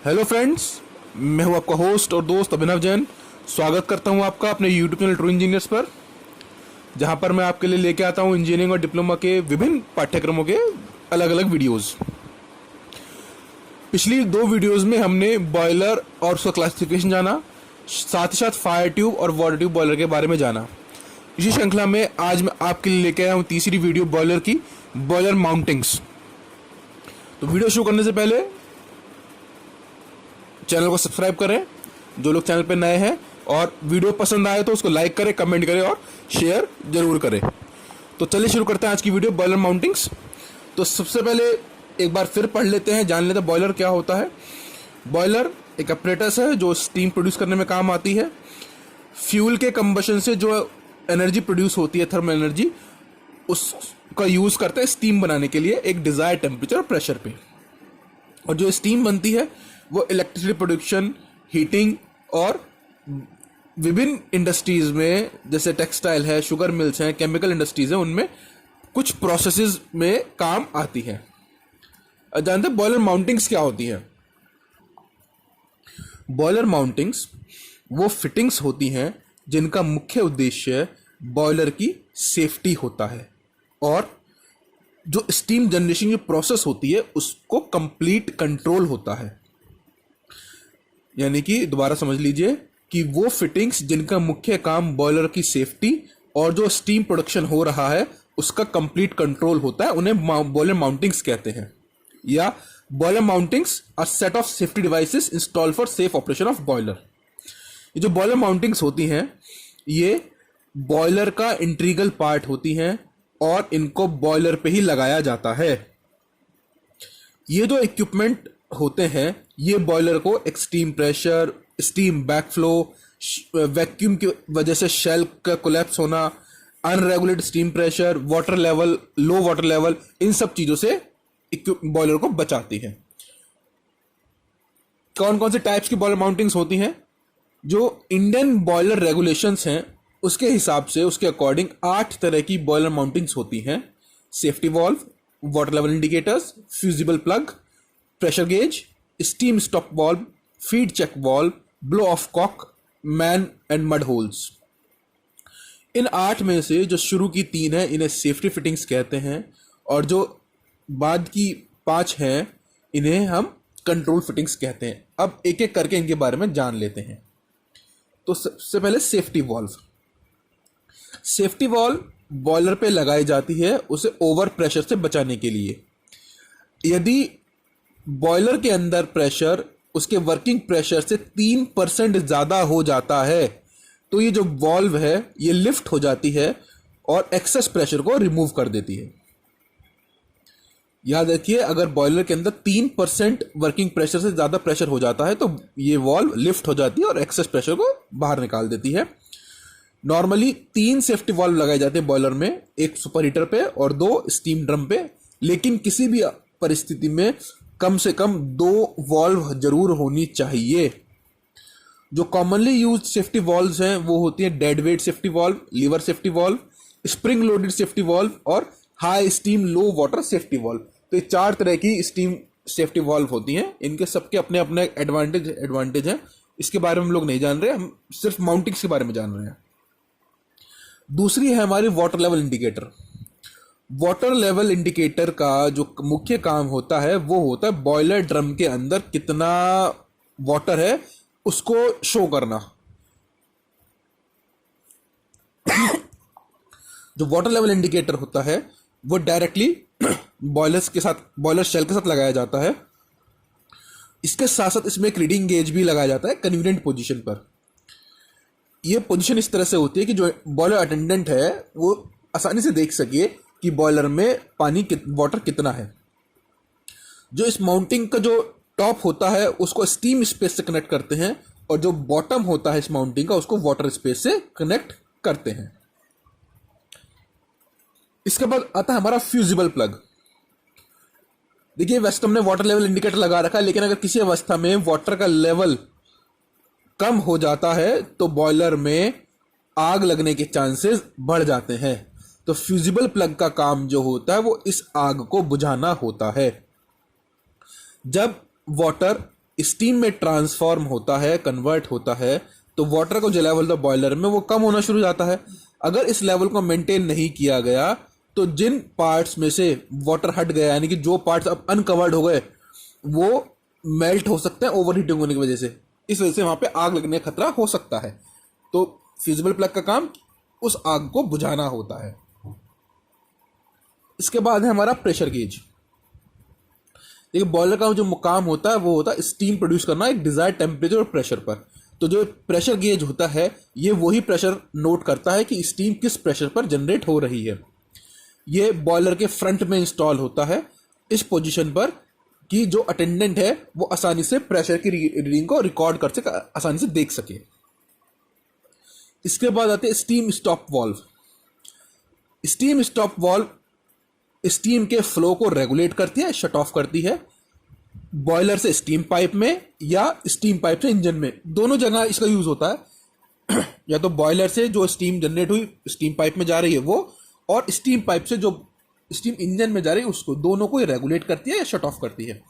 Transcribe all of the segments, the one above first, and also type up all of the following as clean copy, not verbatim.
Hello friends, मैं हूं आपका होस्ट और दोस्त अभिनव जैन। स्वागत करता हूं आपका अपने यूट्यूब चैनल ट्रू इंजीनियर्स पर, जहां पर मैं आपके लिए लेके आता हूं इंजीनियरिंग और डिप्लोमा के विभिन्न पाठ्यक्रमों के अलग अलग वीडियोस। पिछली दो वीडियोस में हमने बॉयलर और उसका क्लासिफिकेशन जाना, साथ ही साथ फायर ट्यूब और वाटर ट्यूब बॉयलर के बारे में जाना। इसी श्रृंखला में आज मैं आपके लिए लेके आया हूं तीसरी वीडियो बॉयलर की, बॉयलर माउंटिंग्स। तो वीडियो शुरू करने से पहले चैनल को सब्सक्राइब करें जो लोग चैनल पर नए हैं, और वीडियो पसंद आए तो उसको लाइक करें, कमेंट करें और शेयर जरूर करें। तो चलिए शुरू करते हैं आज की वीडियो, बॉयलर माउंटिंग्स। तो सबसे पहले एक बार फिर पढ़ लेते हैं, जान लेते हैं बॉयलर क्या होता है। बॉयलर एक अपरेटस है जो स्टीम प्रोड्यूस करने में काम आती है। फ्यूल के कंबशन से जो एनर्जी प्रोड्यूस होती है, थर्मल एनर्जी, उसका यूज करते हैं स्टीम बनाने के लिए एक डिजायर्ड टेम्परेचर और प्रेशर पे। और जो स्टीम बनती है वो इलेक्ट्रिसिटी प्रोडक्शन, हीटिंग और विभिन्न इंडस्ट्रीज में, जैसे टेक्सटाइल है, शुगर मिल्स हैं, केमिकल इंडस्ट्रीज है, उनमें कुछ प्रोसेसेस में काम आती है। जानते हैं बॉयलर माउंटिंग्स क्या होती है? बॉयलर माउंटिंग्स वो फिटिंग्स होती हैं जिनका मुख्य उद्देश्य बॉयलर की सेफ्टी होता है और जो स्टीम जनरेशन की प्रोसेस होती है उसको कंप्लीट कंट्रोल होता है। यानी कि दोबारा समझ लीजिए कि वो फिटिंग्स जिनका मुख्य काम बॉयलर की सेफ्टी और जो स्टीम प्रोडक्शन हो रहा है उसका कंप्लीट कंट्रोल होता है, उन्हें बॉयलर माउंटिंग्स कहते हैं। या boiler mountings are set of safety devices installed for safe operation of boiler. ये जो बॉयलर माउंटिंग्स होती हैं ये बॉयलर का इंटीग्रल पार्ट होती हैं और इनको बॉयलर पे ही लगाया जाता है। ये जो इक्विपमेंट होते हैं ये बॉयलर को extreme pressure, steam backflow, vacuum की वजह से शेल का कोलैप्स होना, unregulated steam pressure, water level, low water level, इन सब चीजों से बॉयलर को बचाती है। कौन कौन से टाइप्स की बॉयलर माउंटिंग्स होती हैं? जो इंडियन बॉयलर रेगुलेशंस हैं उसके हिसाब से, उसके अकॉर्डिंग 8 तरह की बॉयलर माउंटिंग्स होती हैं। Safety valve, water level indicators, fusible plug, pressure gauge, steam stop valve, feed check valve, blow off cock, man and mud holes. इन 8 में से जो शुरू की 3 है इन्हें सेफ्टी फिटिंग्स कहते हैं, और जो बाद की 5 हैं इन्हें हम कंट्रोल फिटिंग्स कहते हैं। अब एक एक करके इनके बारे में जान लेते हैं। तो सबसे पहले safety valve. Safety valve boiler पे लगाई जाती है उसे ओवर प्रेशर से बचाने के लिए। यदि बॉयलर के अंदर प्रेशर उसके वर्किंग प्रेशर से 3% ज़्यादा हो जाता है तो ये जो वॉल्व है ये लिफ्ट हो जाती है और एक्सेस प्रेशर को रिमूव कर देती है। याद रखिए, अगर बॉयलर के अंदर 3% वर्किंग प्रेशर से ज़्यादा प्रेशर हो जाता है तो ये वॉल्व लिफ्ट हो जाती है और एक्सेस प्रेशर को बाहर निकाल देती है। नॉर्मली 3 सेफ्टी वॉल्व लगाए जाते हैं बॉयलर में, एक सुपर हीटर पे और 2 स्टीम ड्रम पे, लेकिन किसी भी परिस्थिति में कम से कम 2 वॉल्व जरूर होनी चाहिए। जो कॉमनली यूज सेफ्टी वॉल्व्स हैं वो होती हैं dead weight safety valve, lever safety valve, spring loaded safety valve और high steam low water safety valve. तो ये 4 तरह की स्टीम सेफ्टी वॉल्व होती हैं। इनके सबके अपने अपने एडवांटेज हैं। इसके बारे में हम लोग नहीं जान रहे, हम सिर्फ माउंटिंग्स के बारे में जान रहे हैं। दूसरी है हमारी water level indicator. Water level indicator का जो मुख्य काम होता है वो होता है बॉयलर ड्रम के अंदर कितना वाटर है उसको शो करना। जो वाटर लेवल इंडिकेटर होता है वो डायरेक्टली बॉयलर शेल के साथ लगाया जाता है। इसके साथ साथ इसमें एक रीडिंग गेज भी लगाया जाता है कन्वीनियंट पोजीशन पर। यह पोजीशन इस तरह से होती है कि जो बॉयलर अटेंडेंट है वो आसानी से देख सके कि बॉयलर में वाटर कितना है। जो इस माउंटिंग का जो टॉप होता है उसको स्टीम स्पेस से कनेक्ट करते हैं और जो बॉटम होता है इस माउंटिंग का उसको वाटर स्पेस से कनेक्ट करते हैं। इसके बाद आता है हमारा फ्यूजिबल प्लग। देखिए, वैसे तो हमने वाटर लेवल इंडिकेटर लगा रखा है, लेकिन अगर किसी अवस्था में वाटर का लेवल कम हो जाता है तो बॉयलर में आग लगने के चांसेस बढ़ जाते हैं। तो फ्यूजिबल प्लग का काम जो होता है वो इस आग को बुझाना होता है। जब वाटर स्टीम में ट्रांसफॉर्म होता है, कन्वर्ट होता है, तो वाटर का जो लेवल था बॉयलर में वो कम होना शुरू हो जाता है। अगर इस लेवल को मेंटेन नहीं किया गया तो जिन पार्ट्स में से वाटर हट गया, यानी कि जो पार्ट्स अब अनकवर्ड हो गए, वो मेल्ट हो सकते हैं ओवर हीटिंग होने की वजह से। इस वजह से वहां पे आग लगने का खतरा हो सकता है। तो फ्यूजिबल प्लग का काम उस आग को बुझाना होता है। इसके बाद है हमारा प्रेशर गेज। देखिए, बॉयलर का जो काम होता है वो होता है स्टीम प्रोड्यूस करना एक डिजायर्ड टेम्परेचर और प्रेशर पर। तो जो प्रेशर गेज होता है ये वही प्रेशर नोट करता है कि स्टीम किस प्रेशर पर जनरेट हो रही है। ये बॉयलर के फ्रंट में इंस्टॉल होता है इस पोजीशन पर कि जो अटेंडेंट है वो आसानी से प्रेशर की रीडिंग को रिकॉर्ड कर सके, आसानी से देख सके। इसके बाद आते हैं steam stop valve. Steam stop valve steam के फ्लो को रेगुलेट करती है, शट ऑफ करती है। बॉयलर से स्टीम पाइप में या स्टीम पाइप से इंजन में, दोनों जगह इसका यूज होता है। या तो बॉयलर से जो स्टीम जनरेट हुई स्टीम पाइप में जा रही है वो, और स्टीम पाइप से जो स्टीम इंजन में जा रही है उसको, दोनों को रेगुलेट करती है या शट ऑफ करती है।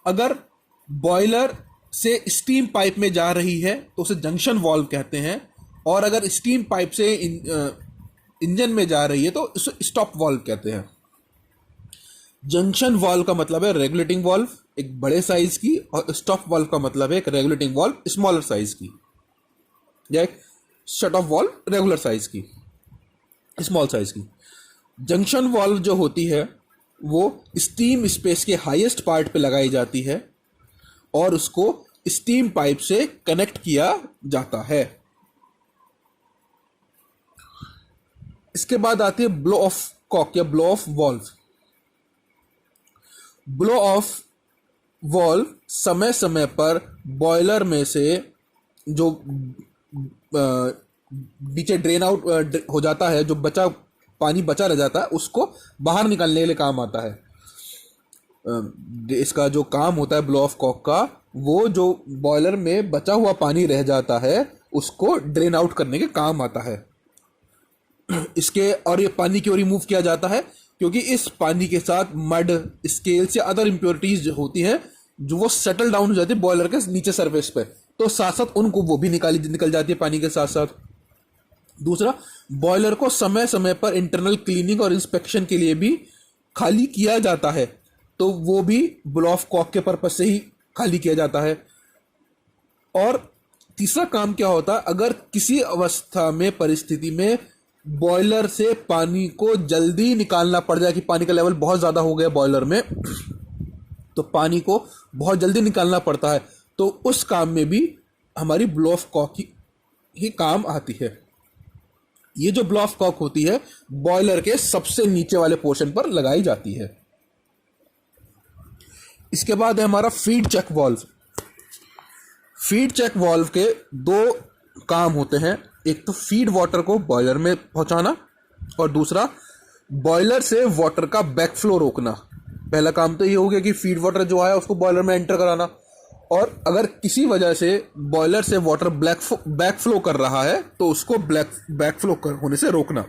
अगर बॉयलर से स्टीम पाइप में जा रही है तो उसे जंक्शन वाल्व कहते हैं, और अगर स्टीम पाइप से इंजन में जा रही है तो उसे स्टॉप वाल्व कहते हैं। जंक्शन वाल्व का मतलब है रेगुलेटिंग वाल्व एक बड़े साइज की, और स्टॉप वाल्व का मतलब है एक रेगुलेटिंग वाल्व स्मॉलर साइज की, या एक shut off valve regular size की, स्मॉल साइज की। जंक्शन वाल्व जो होती है वो स्टीम स्पेस के हाईएस्ट पार्ट पे लगाई जाती है और उसको स्टीम पाइप से कनेक्ट किया जाता है। इसके बाद आती है ब्लो ऑफ कॉक या blow of valve. Blow of valve समय समय पर बॉयलर में से जो नीचे ड्रेन आउट हो जाता है, जो पानी बचा रह जाता है, उसको बाहर निकालने के लिए काम आता है। इसका जो काम होता है ब्लो ऑफ कॉक का, वो जो बॉयलर में बचा हुआ पानी रह जाता है उसको ड्रेन आउट करने के काम आता है। इसके और ये पानी क्यों रिमूव किया जाता है? क्योंकि इस पानी के साथ मड, स्केल्स या अदर इम्प्योरिटीज होती हैं जो वो सेटल डाउन हो जाती है बॉयलर के नीचे सरफेस पे, तो साथ साथ उनको वो भी निकल जाती है पानी के साथ साथ। दूसरा, बॉयलर को समय समय पर इंटरनल क्लीनिंग और इंस्पेक्शन के लिए भी खाली किया जाता है, तो वो भी ब्लो ऑफ कॉक के पर्पज से ही खाली किया जाता है। और तीसरा काम क्या होता है, अगर किसी अवस्था में, परिस्थिति में बॉयलर से पानी को जल्दी निकालना पड़ जाए कि पानी का लेवल बहुत ज़्यादा हो गया बॉयलर में, तो पानी को बहुत जल्दी निकालना पड़ता है, तो उस काम में भी हमारी ब्लो ऑफ कॉक ही काम आती है। ये जो ब्लो ऑफ कॉक होती है बॉयलर के सबसे नीचे वाले पोर्शन पर लगाई जाती है। इसके बाद है हमारा feed check valve. Feed check valve के दो काम होते हैं, एक तो फीड वाटर को बॉयलर में पहुंचाना और दूसरा बॉयलर से वाटर का बैकफ्लो रोकना। पहला काम तो ये हो गया कि फीड वाटर जो है उसको बॉयलर में एंटर कराना, और अगर किसी वजह से बॉयलर से वाटर बैकफ्लो कर रहा है तो उसको बैकफ्लो होने से रोकना।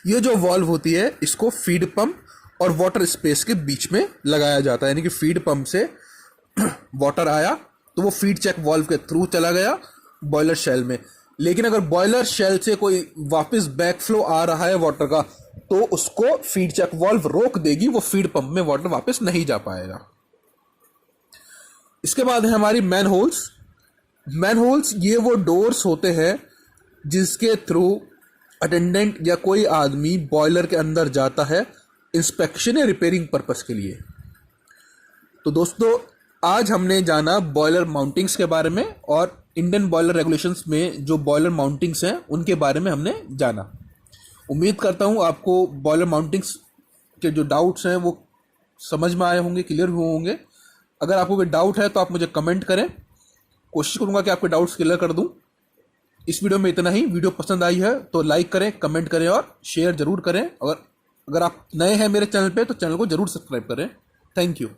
ये जो वाल्व होती है इसको फीड पंप और वाटर स्पेस के बीच में लगाया जाता है, यानी कि फीड पंप से वाटर आया तो वो फीड चेक वाल्व के थ्रू चला गया बॉयलर शेल में। लेकिन अगर बॉयलर शेल से कोई वापस बैकफ्लो आ रहा है वाटर का तो उसको फीड चेक वाल्व रोक देगी, वो फीड पंप में वाटर वापस नहीं जा पाएगा। इसके बाद है हमारी मैनहोल्स। मैनहोल्स ये वो डोर्स होते हैं जिसके थ्रू अटेंडेंट या कोई आदमी बॉयलर के अंदर जाता है इंस्पेक्शन या रिपेयरिंग पर्पस के लिए। तो दोस्तों, आज हमने जाना बॉयलर माउंटिंग्स के बारे में, और इंडियन बॉयलर रेगुलेशंस में जो बॉयलर माउंटिंग्स हैं उनके बारे में हमने जाना। उम्मीद करता हूँ आपको बॉयलर माउंटिंग्स के जो डाउट्स हैं वो समझ में आए होंगे, क्लियर हुए होंगे। अगर आपको कोई डाउट है तो आप मुझे कमेंट करें, कोशिश करूँगा कि आपके डाउट्स क्लियर कर दूँ। इस वीडियो में इतना ही। वीडियो पसंद आई है तो लाइक करें, कमेंट करें और शेयर ज़रूर करें। अगर आप नए हैं मेरे चैनल पे तो चैनल को ज़रूर सब्सक्राइब करें। Thank you.